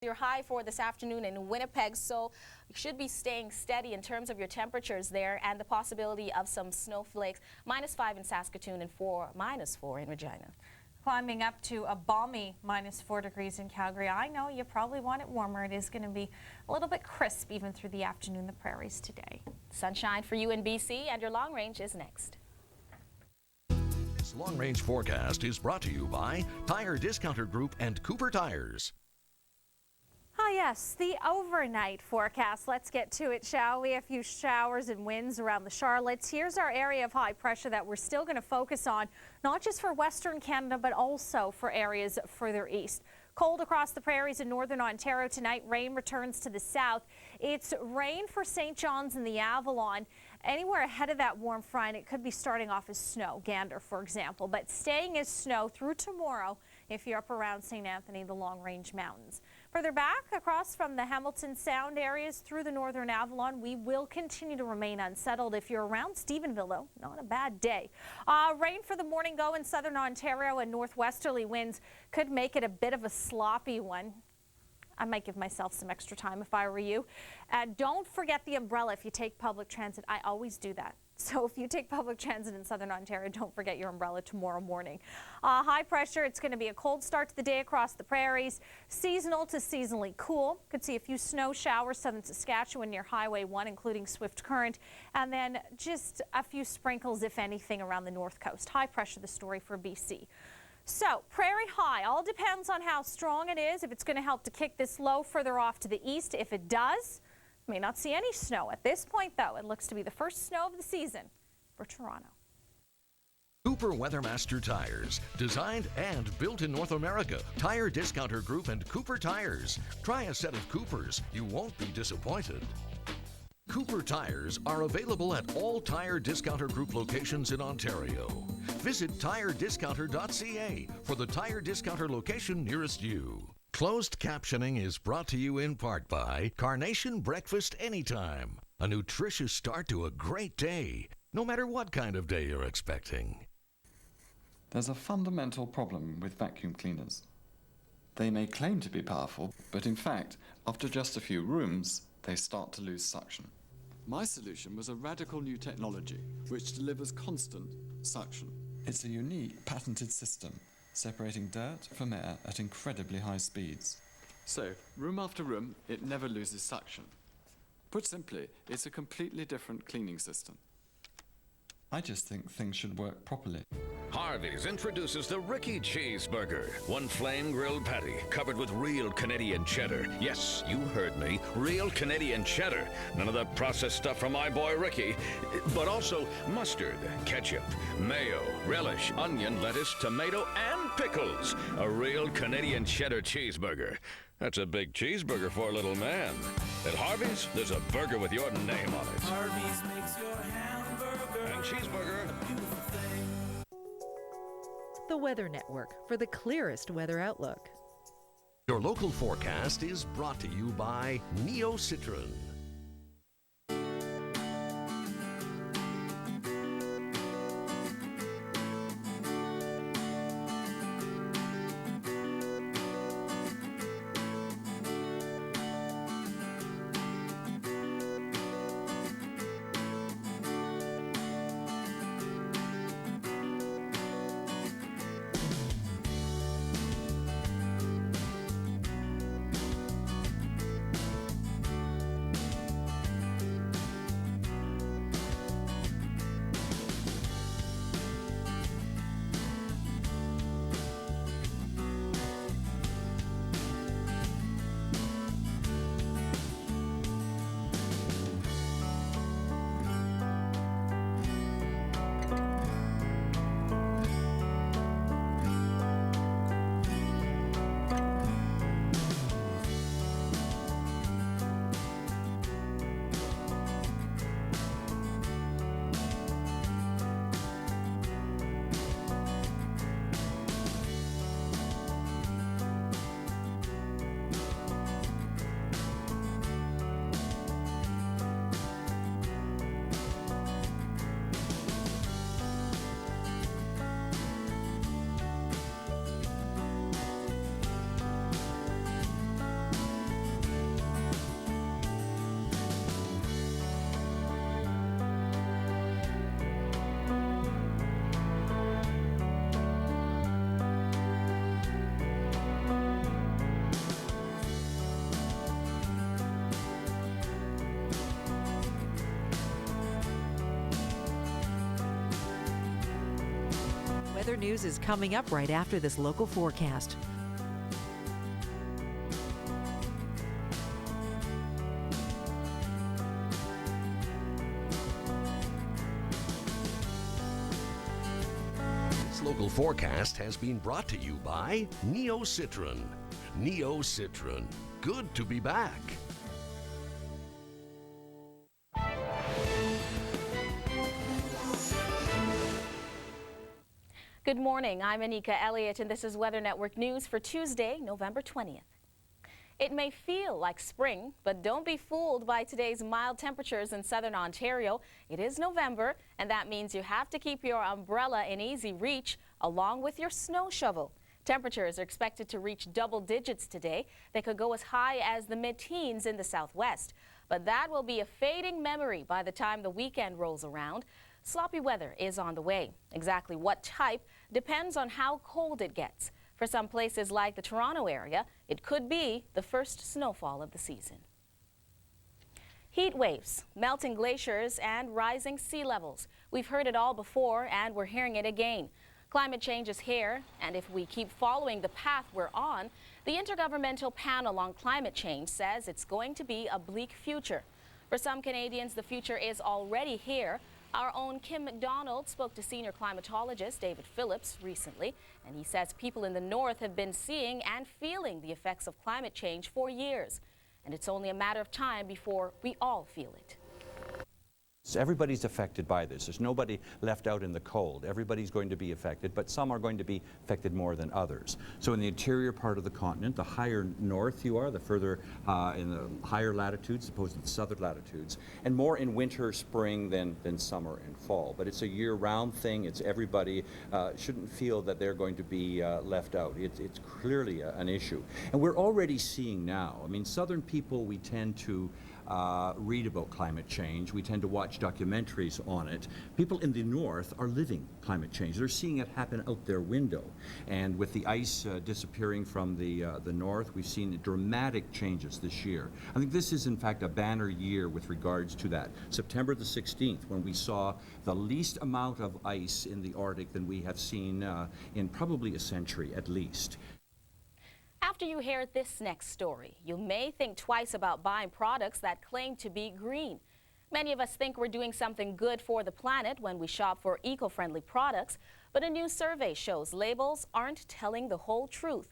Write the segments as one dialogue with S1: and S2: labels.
S1: Your high for this afternoon in Winnipeg, so you should be staying steady in terms of your temperatures there and the possibility of some snowflakes. -5 in Saskatoon and -4 in Regina.
S2: Climbing up to a balmy -4 degrees in Calgary. I know you probably want it warmer. It is going to be a little bit crisp even through the afternoon, the prairies today.
S1: Sunshine for you in BC, and your long range is next.
S3: This long range forecast is brought to you by Tire Discounter Group and Cooper Tires.
S2: Yes, the overnight forecast. Let's get to it, shall we? A few showers and winds around the Charlottes. Here's our area of high pressure that we're still going to focus on, not just for Western Canada, but also for areas further east. Cold across the prairies in northern Ontario tonight. Rain returns to the south. It's rain for St. John's and the Avalon. Anywhere ahead of that warm front, it could be starting off as snow, Gander, for example, but staying as snow through tomorrow if you're up around St. Anthony, the Long Range Mountains. Further back across from the Hamilton Sound areas through the northern Avalon, we will continue to remain unsettled. If you're around Stephenville, though, not a bad day. Rain for the morning go in southern Ontario, and northwesterly winds could make it a bit of a sloppy one. I might give myself some extra time if I were you. Don't forget the umbrella if you take public transit. I always do that. So if you take public transit in southern Ontario, don't forget your umbrella tomorrow morning. High pressure, it's going to be a cold start to the day across the prairies. Seasonal to seasonally cool. Could see a few snow showers southern Saskatchewan near Highway 1, including Swift Current. And then just a few sprinkles, if anything, around the north coast. High pressure, the story for BC. So, prairie high, all depends on how strong it is, if it's going to help to kick this low further off to the east. If it does, may not see any snow. At this point, though, it looks to be the first snow of the season for Toronto.
S3: Cooper Weathermaster Tires, designed and built in North America. Tire Discounter Group and Cooper Tires. Try a set of Coopers. You won't be disappointed. Cooper Tires are available at all Tire Discounter Group locations in Ontario. Visit tirediscounter.ca for the Tire Discounter location nearest you. Closed captioning is brought to you in part by Carnation Breakfast Anytime. A nutritious start to a great day, no matter what kind of day you're expecting.
S4: There's a fundamental problem with vacuum cleaners. They may claim to be powerful, but in fact, after just a few rooms, they start to lose suction.
S5: My solution was a radical new technology which delivers constant suction.
S4: It's a unique, patented system, separating dirt from air at incredibly high speeds.
S5: So, room after room, it never loses suction. Put simply, it's a completely different cleaning system.
S4: I just think things should work properly.
S6: Harvey's introduces the Ricky Cheeseburger. One flame grilled patty covered with real Canadian cheddar. Yes, you heard me. Real Canadian cheddar. None of that processed stuff from my boy Ricky. But also mustard, ketchup, mayo, relish, onion, lettuce, tomato, and pickles. A real Canadian cheddar cheeseburger. That's a big cheeseburger for a little man. At Harvey's, there's a burger with your name on it.
S7: Harvey's makes your hamburger
S6: and cheeseburger
S7: a beautiful thing.
S8: The Weather Network for the clearest weather outlook.
S3: Your local forecast is brought to you by Neo Citron.
S8: Weather news is coming up right after this local forecast.
S3: This local forecast has been brought to you by Neo Citron. Neo Citron. Good to be back.
S1: Good morning. I'm Anika Elliott, and this is Weather Network News for Tuesday, November 20th. It may feel like spring, but don't be fooled by today's mild temperatures in southern Ontario. It is November, and that means you have to keep your umbrella in easy reach along with your snow shovel. Temperatures are expected to reach double digits today. They could go as high as the mid-teens in the southwest. But that will be a fading memory by the time the weekend rolls around. Sloppy weather is on the way. Exactly what type depends on how cold it gets. For some places like the Toronto area, it could be the first snowfall of the season. Heat waves, melting glaciers, and rising sea levels. We've heard it all before, and we're hearing it again. Climate change is here, and if we keep following the path we're on, the Intergovernmental Panel on Climate Change says it's going to be a bleak future. For some Canadians, the future is already here. Our own Kim McDonald spoke to senior climatologist David Phillips recently, and he says people in the north have been seeing and feeling the effects of climate change for years. And it's only a matter of time before we all feel it.
S9: So everybody's affected by this. There's nobody left out in the cold. Everybody's going to be affected, but some are going to be affected more than others. So in the interior part of the continent, the higher north you are, the further in the higher latitudes, opposed to the southern latitudes, and more in winter, spring than summer and fall. But it's a year-round thing. It's everybody shouldn't feel that they're going to be left out. It's clearly an issue. And we're already seeing now, I mean, southern people, we tend to read about climate change. We tend to watch documentaries on it. People in the north are living climate change. They're seeing it happen out their window. And with the ice disappearing from the north, we've seen dramatic changes this year. I think this is, in fact, a banner year with regards to that. September the 16th, when we saw the least amount of ice in the Arctic than we have seen in probably a century at least.
S1: After you hear this next story, you may think twice about buying products that claim to be green. Many of us think we're doing something good for the planet when we shop for eco-friendly products, but a new survey shows labels aren't telling the whole truth.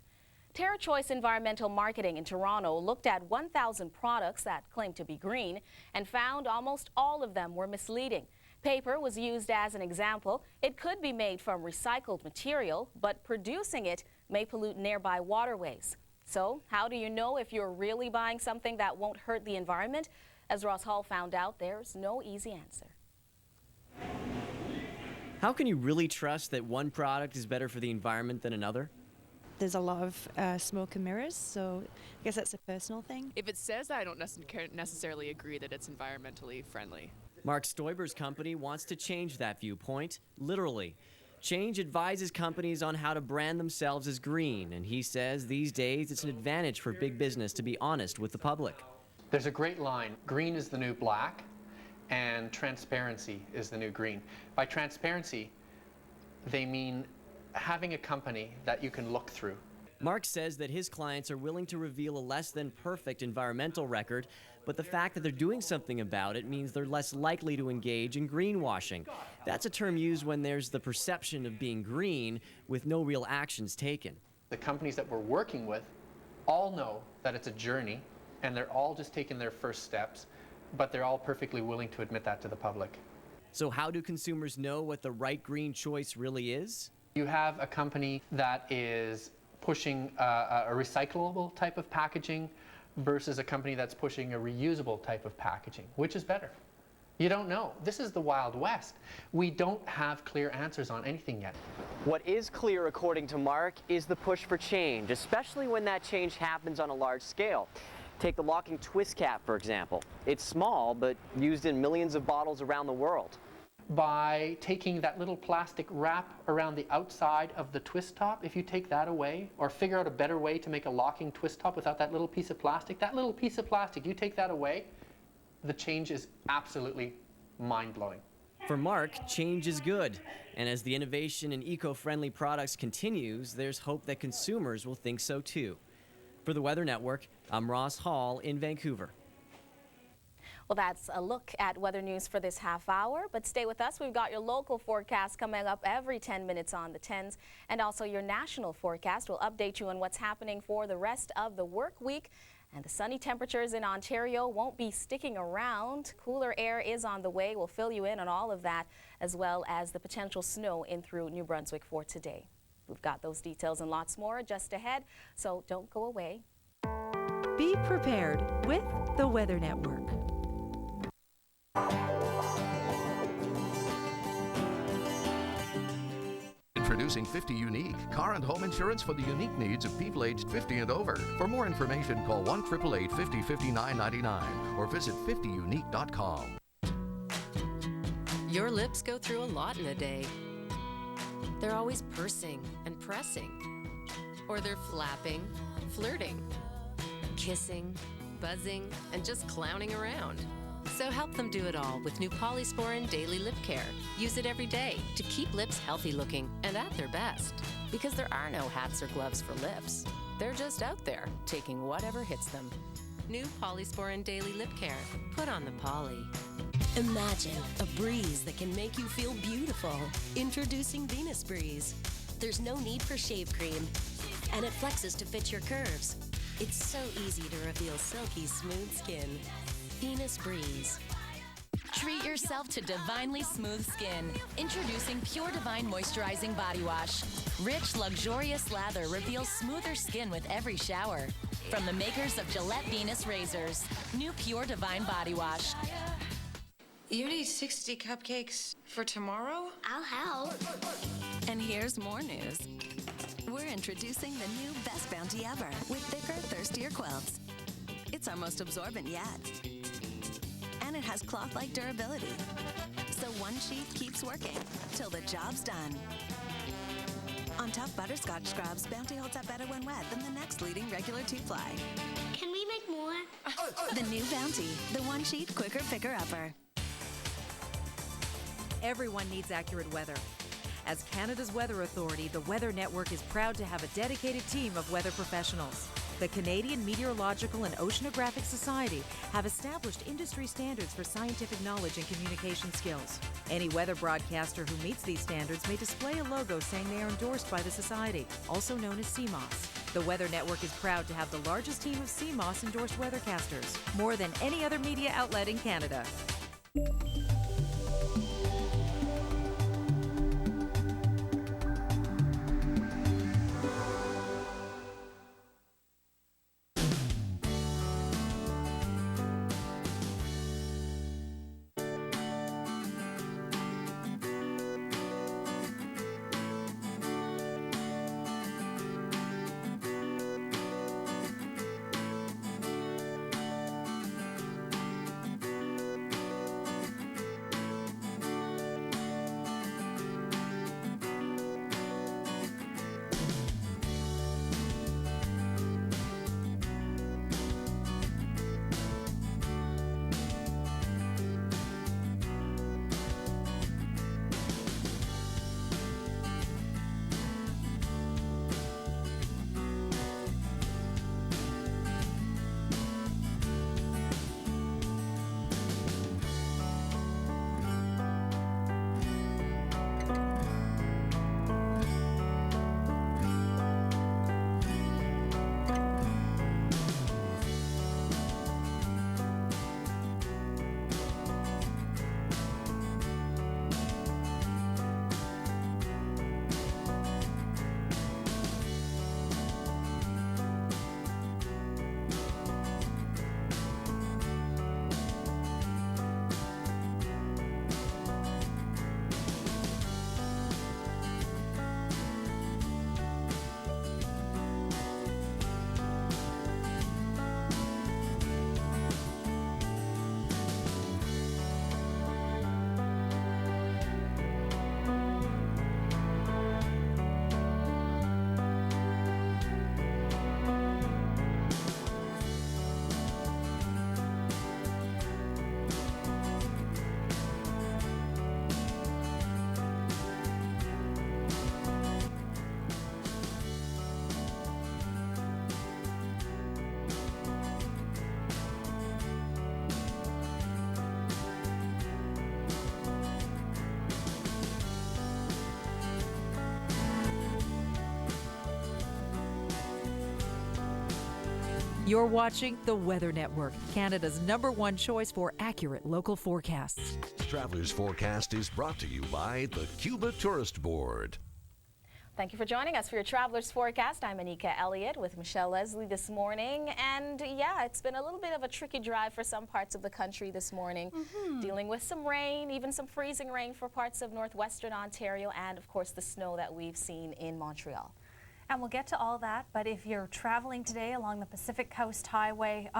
S1: TerraChoice Environmental Marketing in Toronto looked at 1,000 products that claim to be green and found almost all of them were misleading. Paper was used as an example. It could be made from recycled material, but producing it may pollute nearby waterways. So, how do you know if you're really buying something that won't hurt the environment? As Ross Hall found out, there's no easy answer.
S10: How can you really trust that one product is better for the environment than another?
S11: There's a lot of smoke and mirrors, so I guess that's a personal thing.
S12: If it says that, I don't necessarily agree that it's environmentally friendly.
S10: Mark Stoiber's company wants to change that viewpoint, literally. Change advises companies on how to brand themselves as green, and he says these days it's an advantage for big business to be honest with the public.
S13: There's a great line, green is the new black, and transparency is the new green. By transparency, they mean having a company that you can look through.
S10: Mark says that his clients are willing to reveal a less than perfect environmental record, but the fact that they're doing something about it means they're less likely to engage in greenwashing. That's a term used when there's the perception of being green with no real actions taken.
S13: The companies that we're working with all know that it's a journey, and they're all just taking their first steps, but they're all perfectly willing to admit that to the public.
S10: So how do consumers know what the right green choice really is?
S13: You have a company that is pushing a recyclable type of packaging versus a company that's pushing a reusable type of packaging. Which is better? You don't know. This is the Wild West. We don't have clear answers on anything yet.
S14: What is clear, according to Mark, is the push for change, especially when that change happens on a large scale. Take the locking twist cap, for example. It's small, but used in millions of bottles around the world.
S13: By taking that little plastic wrap around the outside of the twist top, if you take that away, or figure out a better way to make a locking twist top without that little piece of plastic, you take that away, the change is absolutely mind-blowing.
S10: For Mark, change is good. And as the innovation in eco-friendly products continues, there's hope that consumers will think so too. For the Weather Network, I'm Ross Hall in Vancouver.
S1: Well, that's a look at weather news for this half hour, but stay with us. We've got your local forecast coming up every 10 minutes on the 10s, and also your national forecast. We'll update you on what's happening for the rest of the work week. And the sunny temperatures in Ontario won't be sticking around. Cooler air is on the way. We'll fill you in on all of that, as well as the potential snow in through New Brunswick for today. We've got those details and lots more just ahead, so don't go away.
S8: Be prepared with the Weather Network.
S3: Introducing 50 Unique, car and home insurance for the unique needs of people aged 50 and over. For more information, call 1-888-50-5999 or visit 50unique.com.
S15: Your lips go through a lot in a day. They're always pursing and pressing. Or they're flapping, flirting, kissing, buzzing, and just clowning around. So help them do it all with new Polysporin Daily Lip Care. Use it every day to keep lips healthy looking and at their best. Because there are no hats or gloves for lips. They're just out there, taking whatever hits them. New Polysporin Daily Lip Care. Put on the Poly.
S16: Imagine a breeze that can make you feel beautiful. Introducing Venus Breeze. There's no need for shave cream, and it flexes to fit your curves. It's so easy to reveal silky smooth skin. Venus Breeze.
S17: Treat yourself to divinely smooth skin. Introducing Pure Divine Moisturizing Body Wash. Rich, luxurious lather reveals smoother skin with every shower. From the makers of Gillette Venus Razors. New Pure Divine Body Wash.
S18: You need 60 cupcakes for tomorrow?
S17: I'll help. And here's more news. We're introducing the new Best Bounty Ever with thicker, thirstier quilts. It's our most absorbent yet. And it has cloth-like durability. So one sheet keeps working till the job's done. On tough butterscotch scrubs, Bounty holds up better when wet than the next leading regular two-ply.
S16: Can we make more?
S17: The new Bounty, the one sheet quicker picker-upper.
S8: Everyone needs accurate weather. As Canada's weather authority, the Weather Network is proud to have a dedicated team of weather professionals. The Canadian Meteorological and Oceanographic Society have established industry standards for scientific knowledge and communication skills. Any weather broadcaster who meets these standards may display a logo saying they are endorsed by the Society, also known as CMOS. The Weather Network is proud to have the largest team of CMOS endorsed weathercasters, more than any other media outlet in Canada. You're watching the Weather Network, Canada's #1 choice for accurate local forecasts.
S3: Traveler's Forecast is brought to you by the Cuba Tourist Board.
S1: Thank you for joining us for your Traveler's Forecast. I'm Anika Elliott with Michelle Leslie this morning. And yeah, it's been a little bit of a tricky drive for some parts of the country this morning. Dealing with some rain, even some freezing rain for parts of northwestern Ontario, and of course the snow that we've seen in Montreal.
S2: And we'll get to all that, but if you're traveling today along the Pacific Coast Highway,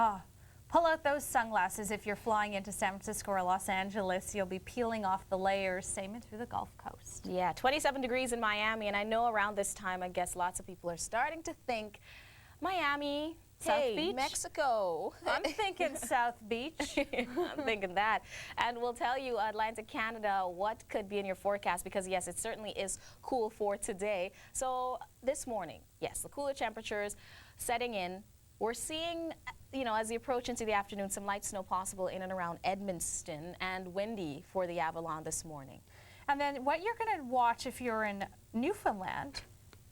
S2: pull out those sunglasses. If you're flying into San Francisco or Los Angeles, you'll be peeling off the layers. Same through the Gulf Coast.
S1: Yeah, 27 degrees in Miami, and I know around this time, I guess lots of people are starting to think, Miami,
S2: South
S1: hey,
S2: Beach?
S1: Mexico.
S2: I'm thinking South Beach.
S1: I'm thinking that. And we'll tell you, Atlantic Canada, what could be in your forecast, because yes, it certainly is cool for today. So this morning, yes, the cooler temperatures setting in. We're seeing, you know, as we approach into the afternoon, some light snow possible in and around Edmundston, and windy for the Avalon this morning.
S2: And then what you're going to watch if you're in Newfoundland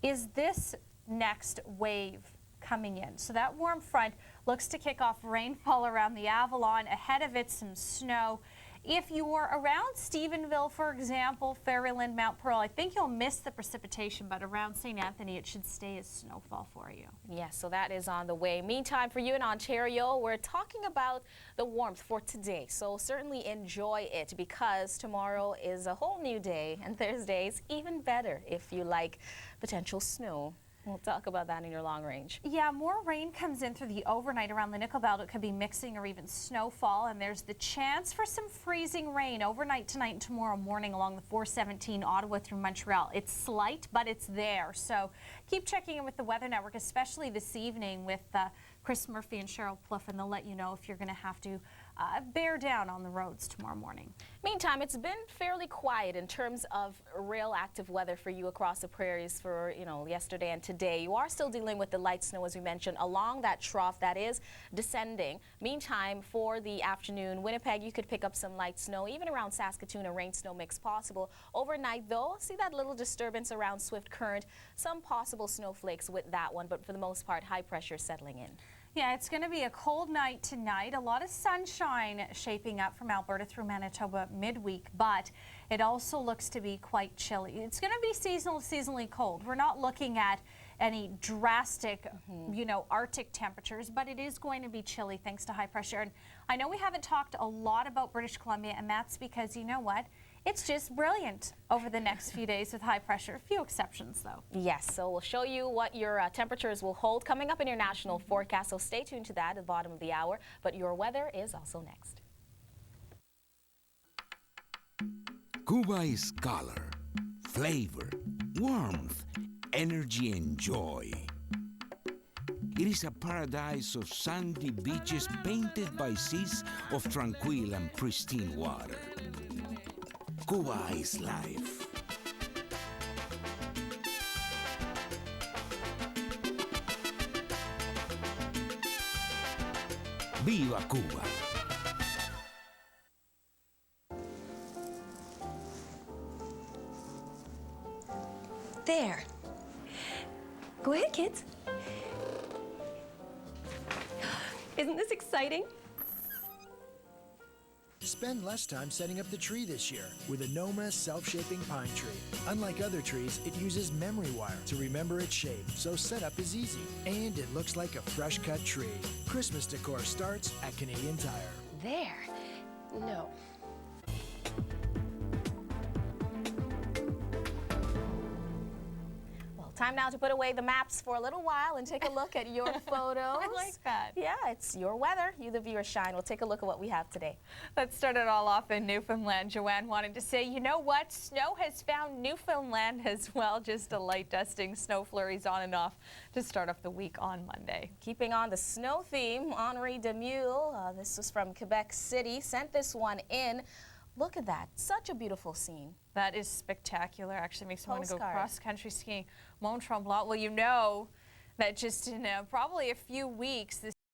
S2: is this next wave coming in. So that warm front looks to kick off rainfall around the Avalon. Ahead of it, some snow. If you're around Stephenville, for example, Ferryland, Mount Pearl, I think you'll miss the precipitation, but around St. Anthony, it should stay as snowfall for you.
S1: Yes, so that is on the way. Meantime, for you in Ontario, we're talking about the warmth for today. So certainly enjoy it, because tomorrow is a whole new day, and Thursday's even better if you like potential snow. We'll talk about that in your long range.
S2: Yeah, more rain comes in through the overnight around the Nickel Belt. It could be mixing or even snowfall, and there's the chance for some freezing rain overnight tonight and tomorrow morning along the 417 Ottawa through Montreal. It's slight, but it's there. So keep checking in with the Weather Network, especially this evening with Chris Murphy and Cheryl Pluff, and they'll let you know if you're going to have to bear down on the roads tomorrow morning.
S1: Meantime, it's been fairly quiet in terms of real active weather for you across the prairies for, you know, yesterday and today. You are still dealing with the light snow, as we mentioned, along that trough that is descending. Meantime, for the afternoon, Winnipeg, you could pick up some light snow, even around Saskatoon, a rain-snow mix possible. Overnight, though, see that little disturbance around Swift Current, some possible snowflakes with that one, but for the most part, high pressure settling in.
S2: Yeah, it's going to be a cold night tonight. A lot of sunshine shaping up from Alberta through Manitoba midweek, but it also looks to be quite chilly. It's going to be seasonally cold. We're not looking at any drastic, you know, Arctic temperatures, but it is going to be chilly thanks to high pressure. And I know we haven't talked a lot about British Columbia, and that's because, you know what? It's just brilliant over the next few days with high pressure. A few exceptions, though.
S1: Yes, so we'll show you what your temperatures will hold coming up in your national forecast, so stay tuned to that at the bottom of the hour. But your weather is also next.
S19: Cuba is color, flavor, warmth, energy, and joy. It is a paradise of sandy beaches painted by seas of tranquil and pristine water. Cuba is life. Viva Cuba!
S16: There. Go ahead, kids. Isn't this exciting?
S20: Spend less time setting up the tree this year with a Noma self-shaping pine tree. Unlike other trees, it uses memory wire to remember its shape, so setup is easy. And it looks like a fresh-cut tree. Christmas decor starts at Canadian Tire.
S16: There. No.
S1: Time now to put away the maps for a little while and take a look at your photos.
S2: I like that.
S1: Yeah, it's your weather. You, the viewer, shine. We'll take a look at what we have today.
S2: Let's start it all off in Newfoundland. Joanne wanted to say, you know what? Snow has found Newfoundland as well. Just a light dusting, snow flurries on and off to start off the week on Monday.
S1: Keeping on the snow theme, Henri Demule, this was from Quebec City, sent this one in. Look at that. Such a beautiful scene.
S2: That is spectacular. Actually makes me want to go
S1: Postcard.
S2: cross-country skiing. Mont Tremblant. Well, you know that just in probably a few weeks, the